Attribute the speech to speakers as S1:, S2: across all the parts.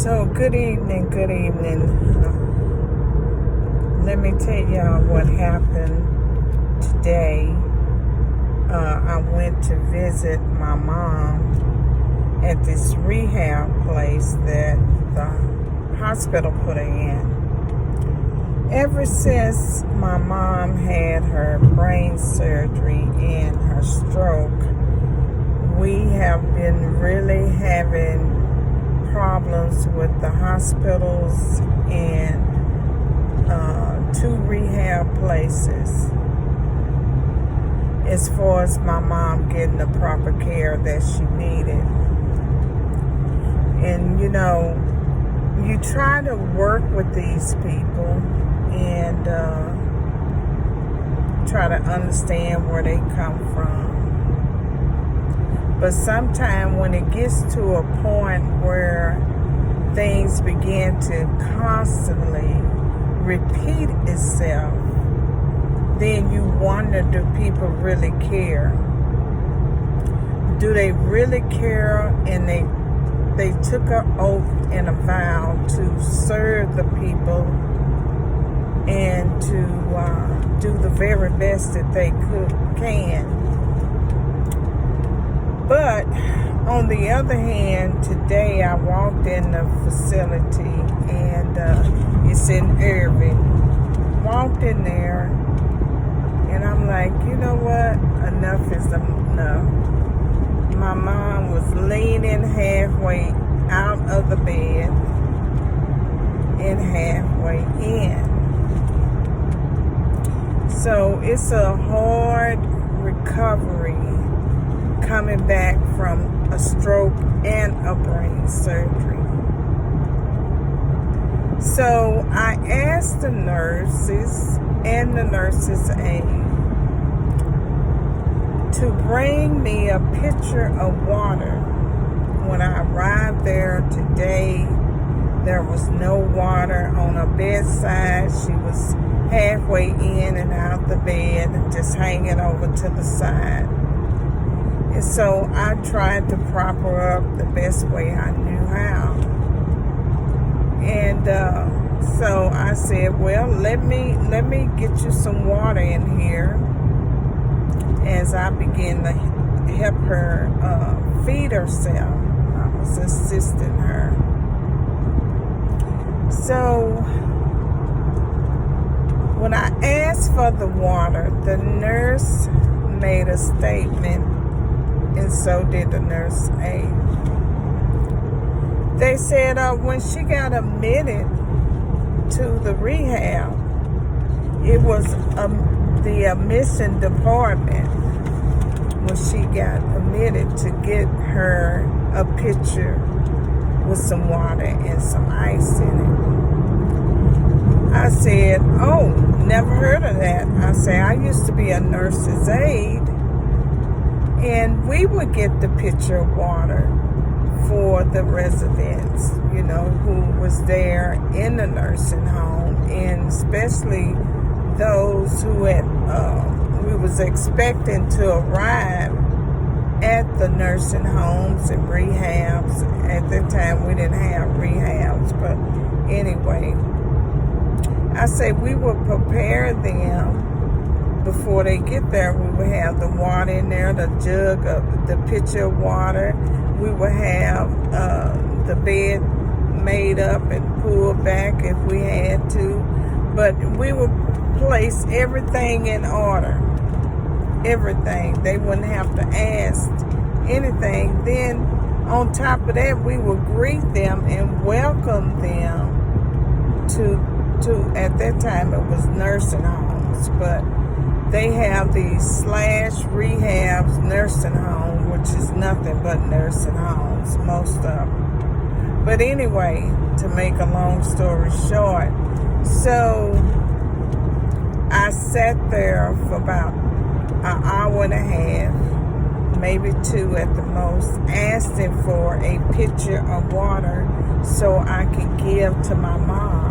S1: So, good evening, good evening. Let me tell y'all what happened today. I went to visit my mom at this rehab place that the hospital put her in. Ever since my mom had her brain surgery and her stroke, we have been really having problems with the hospitals and two rehab places as far as my mom getting the proper care that she needed. And you try to work with these people and try to understand where they come from. But sometimes when it gets to a point where things begin to constantly repeat itself, then you wonder, do people really care? Do they really care? And they took an oath and a vow to serve the people and to do the very best that they can. But on the other hand, today I walked in the facility and it's in Irving. Walked in there and I'm like, you know what? Enough is enough. My mom was leaning halfway out of the bed and halfway in. So it's a hard recovery coming back from a stroke and a brain surgery. So I asked the nurses and the nurses' aide to bring me a pitcher of water. When I arrived there today, there was no water on her bedside. She was halfway in and out the bed and just hanging over to the side. And so I tried to prop her up the best way I knew how. And so I said, well, let me get you some water in here as I begin to help her feed herself. I was assisting her. So when I asked for the water, the nurse made a statement, and so did the nurse aide. They said when she got admitted to the rehab, it was the admission department when she got admitted to get her a pitcher with some water and some ice in it. I said, oh, never heard of that. I said, I used to be a nurse's aide, and we would get the pitcher of water for the residents, who was there in the nursing home, and especially those who we was expecting to arrive at the nursing homes and rehabs. At that time, we didn't have rehabs, but anyway, I say we would prepare them before they get there. We would have the water in there, the jug of the pitcher of water. We would have the bed made up and pulled back if we had to. But we would place everything in order. Everything. They wouldn't have to ask anything. Then on top of that, we would greet them and welcome them to at that time it was nursing homes, but they have these /rehabs nursing home, which is nothing but nursing homes, most of them. But anyway, to make a long story short, so I sat there for about an hour and a half, maybe 2 at the most, asking for a pitcher of water so I could give to my mom.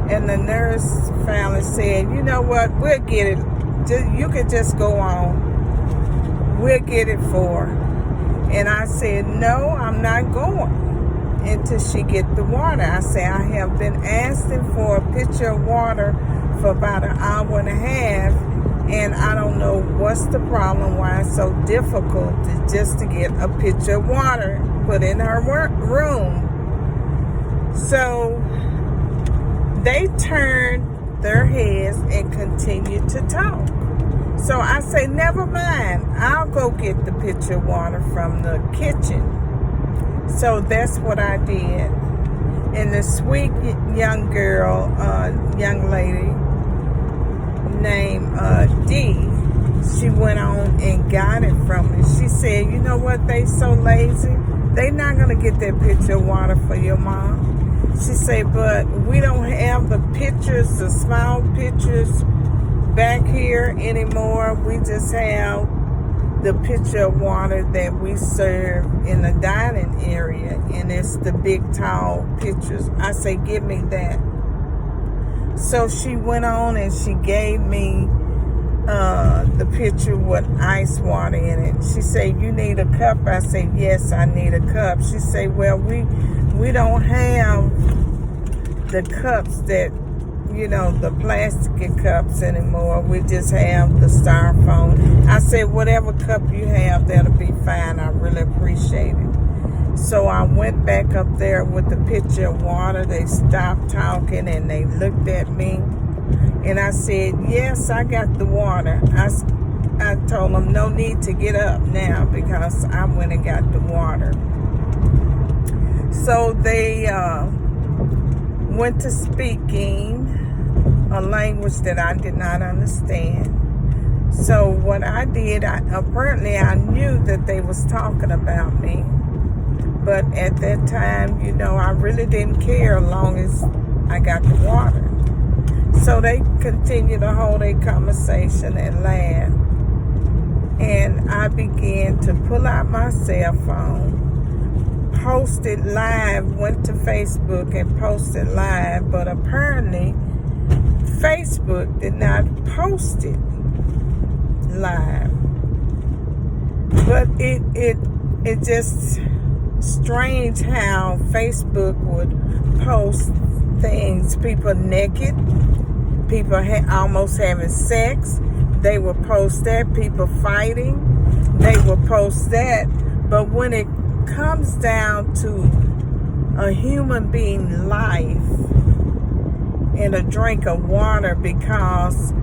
S1: And the nurse finally said, you know what, we'll get it. You can just go on. We'll get it for her. And I said, no, I'm not going till she get the water. I say, I have been asking for a pitcher of water for about an hour and a half, and I don't know what's the problem, why it's so difficult just to get a pitcher of water put in her room. So they turned their heads and continued to talk. So I say, never mind, I'll go get the pitcher of water from the kitchen. So that's what I did. And the sweet young girl, young lady named Dee, she went on and got it from me. She said, you know what, they so lazy, they not going to get that pitcher of water for your mom. She said, but we don't have the pitchers, the small pitchers back here anymore. We just have the pitcher of water that we serve in the dining area, and it's the big tall pitchers. I say, give me that. So she went on and she gave me the pitcher with ice water in it. She said, you need a cup? I said, yes, I need a cup. She said, well, we don't have the cups that, you know, the plastic cups anymore. We just have the styrofoam. I said, whatever cup you have, that'll be fine. I really appreciate it. So I went back up there with the pitcher of water. They stopped talking and they looked at me. And I said, yes, I got the water. I told them no need to get up now because I went and got the water. So they went to speaking a language that I did not understand. So what I did, apparently I knew that they was talking about me. But at that time, you know, I really didn't care as long as I got the water. So they continued to hold a conversation and laugh. And I began to pull out my cell phone, posted live, went to Facebook and posted live, but apparently Facebook did not post it live. But it just strange how Facebook would post things, people naked, people almost having sex. They would post that. People fighting, they would post that. But when it comes down to a human being life and a drink of water, because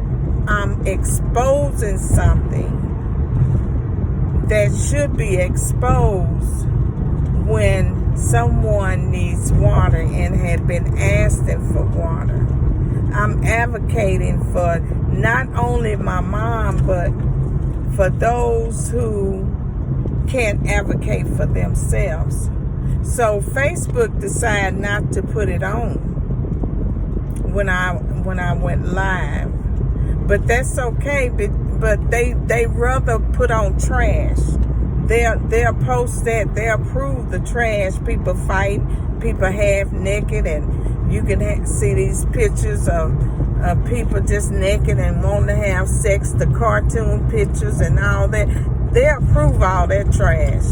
S1: I'm exposing something that should be exposed when someone needs water and had been asking for water. I'm advocating for not only my mom, but for those who can't advocate for themselves. So Facebook decided not to put it on when I went live. But that's okay, but they rather put on trash. They'll post that, they'll prove the trash, people fight, people half naked, and you can see these pictures of people just naked and wanting to have sex, the cartoon pictures and all that. They'll prove all that trash.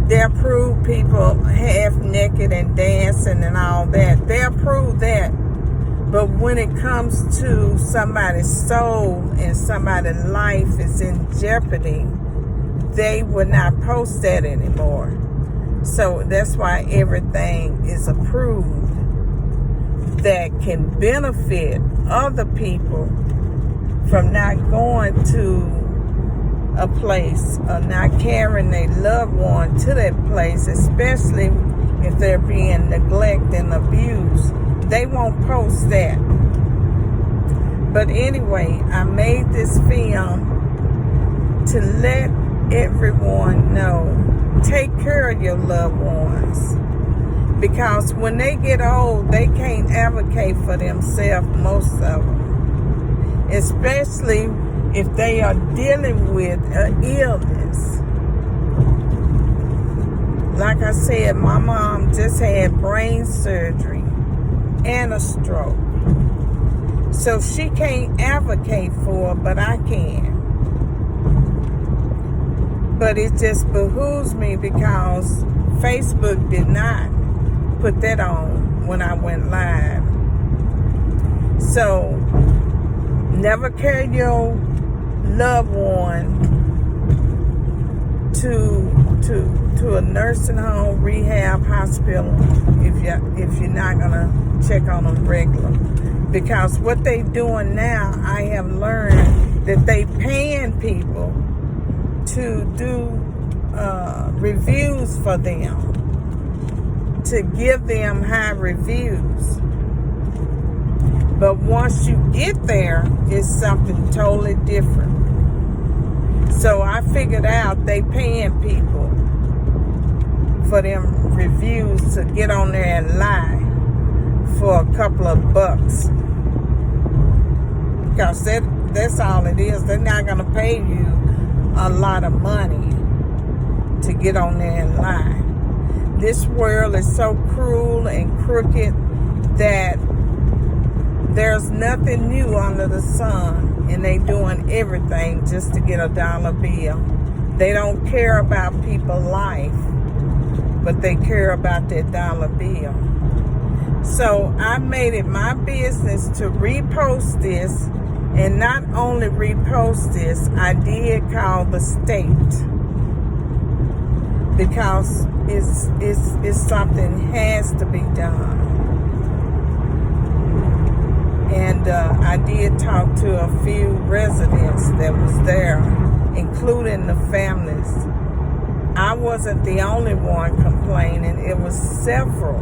S1: They'll prove people half naked and dancing and all that. They'll prove that. But when it comes to somebody's soul and somebody's life is in jeopardy, they would not post that anymore. So that's why everything is approved that can benefit other people from not going to a place or not carrying their loved one to that place, especially if they're being neglected and abused. They won't post that. But anyway, I made this film to let everyone know, take care of your loved ones. Because when they get old, they can't advocate for themselves, most of them. Especially if they are dealing with an illness. Like I said, my mom just had brain surgery and a stroke. So she can't advocate for her, but I can. But it just behooves me because Facebook did not put that on when I went live. So, never carry your loved one to a nursing home, rehab, hospital if you're not gonna check on them regular. Because what they doing now, I have learned that they paying people to do reviews for them, to give them high reviews. But once you get there, it's something totally different. So I figured out they paying people for them reviews to get on there and lie for a couple of bucks. Because that's all it is. They're not going to pay you a lot of money to get on there and lie. This world is so cruel and crooked that there's nothing new under the sun, and they doing everything just to get a dollar bill. They don't care about people's life, but they care about their dollar bill. So I made it my business to repost this, and not only repost this, I did call the state, because it's something has to be done. And I did talk to a few residents that was there, including the families. I wasn't the only one complaining. It was several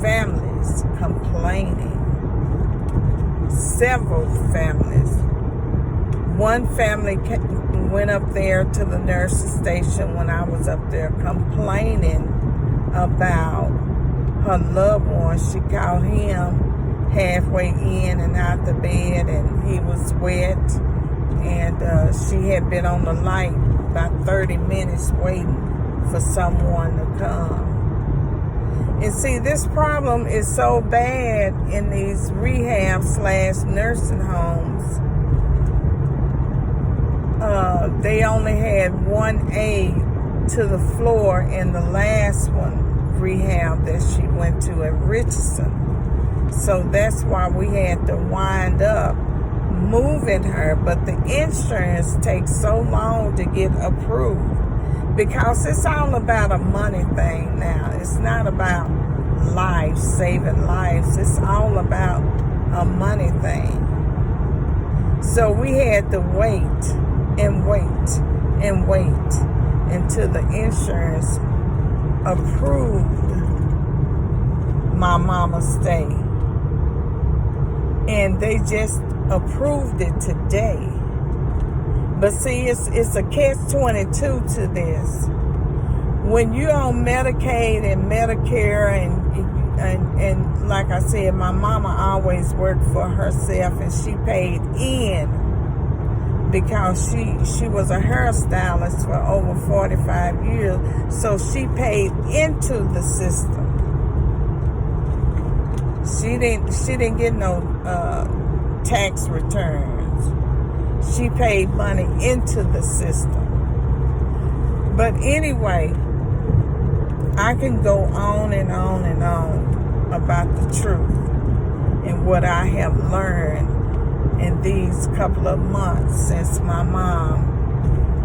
S1: families complaining. Several families. One family went up there to the nurse's station when I was up there complaining about her loved one. She called him halfway in and out the bed, and he was wet, and she had been on the light about 30 minutes waiting for someone to come. And see, this problem is so bad in these rehab/nursing homes. They only had one aide to the floor in the last one rehab that she went to at Richardson. So that's why we had to wind up moving her. But the insurance takes so long to get approved, because it's all about a money thing now. It's not about lives, saving lives. It's all about a money thing. So we had to wait and wait and wait until the insurance approved my mama's stay. And they just approved it today. But see, it's a catch-22 to this. When you're on Medicaid and Medicare, and like I said, my mama always worked for herself, and she paid in because she was a hairstylist for over 45 years. So she paid into the system. She didn't get no tax returns. She paid money into the system. But anyway, I can go on and on and on about the truth and what I have learned in these couple of months since my mom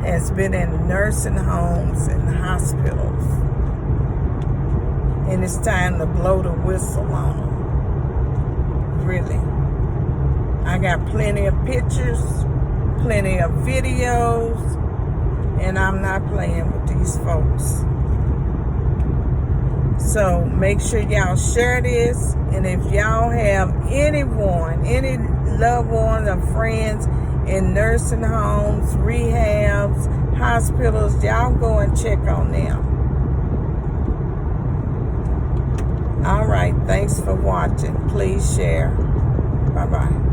S1: has been in nursing homes and hospitals. And it's time to blow the whistle on them. Really. I got plenty of pictures, plenty of videos, and I'm not playing with these folks. So make sure y'all share this, and if y'all have anyone, any loved ones or friends in nursing homes, rehabs, hospitals, y'all go and check on them. All right, thanks for watching. Please share. Bye-bye.